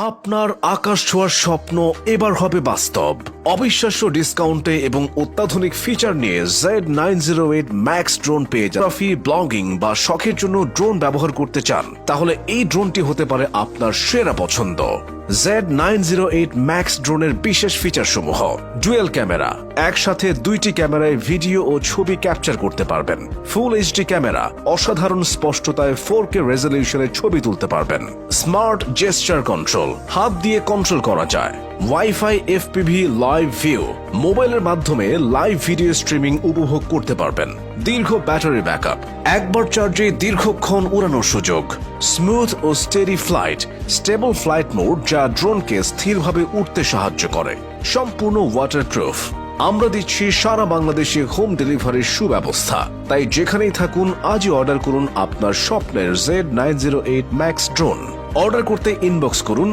আপনার আকাশ ছোঁয়ার স্বপ্ন এবার হবে বাস্তব। অবিশ্বাস্য ডিসকাউন্টে এবং অত্যাধুনিক ফিচার নিয়ে Z908 ম্যাক্স ড্রোন পেয়ে যান। ফটোগ্রাফি, ব্লগিং বা শখের জন্য ড্রোন ব্যবহার করতে চান, তাহলে এই ড্রোনটি হতে পারে আপনার সেরা পছন্দ। Z908 ম্যাক্স ড্রোনের বিশেষ ফিচার সমূহ: ডুয়েল ক্যামেরা, একসাথে দুইটি ক্যামেরায় ভিডিও ও ছবি ক্যাপচার করতে পারবেন। ফুল এইচডি ক্যামেরা, অসাধারণ স্পষ্টতায় 4K রেজলিউশনে ছবি তুলতে পারবেন। স্মার্ট জেস্টার কন্ট্রোল, হাত দিয়ে কন্ট্রোল করা যায়। ওয়াইফাই এফপিভি লাইভ ভিউ, মোবাইলের মাধ্যমে লাইভ ভিডিও স্ট্রিমিং উপভোগ করতে পারবেন। দীর্ঘ ব্যাটারি ব্যাকআপ, একবার চার্জে দীর্ঘক্ষণ উড়ানোর সুযোগ। স্মুথ ও steady flight, stable flight mode যা ড্রোনকে স্থিরভাবে উঠতে সাহায্য করে। সম্পূর্ণ ওয়াটারপ্রুফ। আমরা দিচ্ছি সারা বাংলাদেশে হোম ডেলিভারির সুব্যবস্থা। তাই যেখানেই থাকুন আজই অর্ডার করুন আপনার স্বপ্নের Z908 ম্যাক্স ড্রোন। অর্ডার করতে ইনবক্স করুন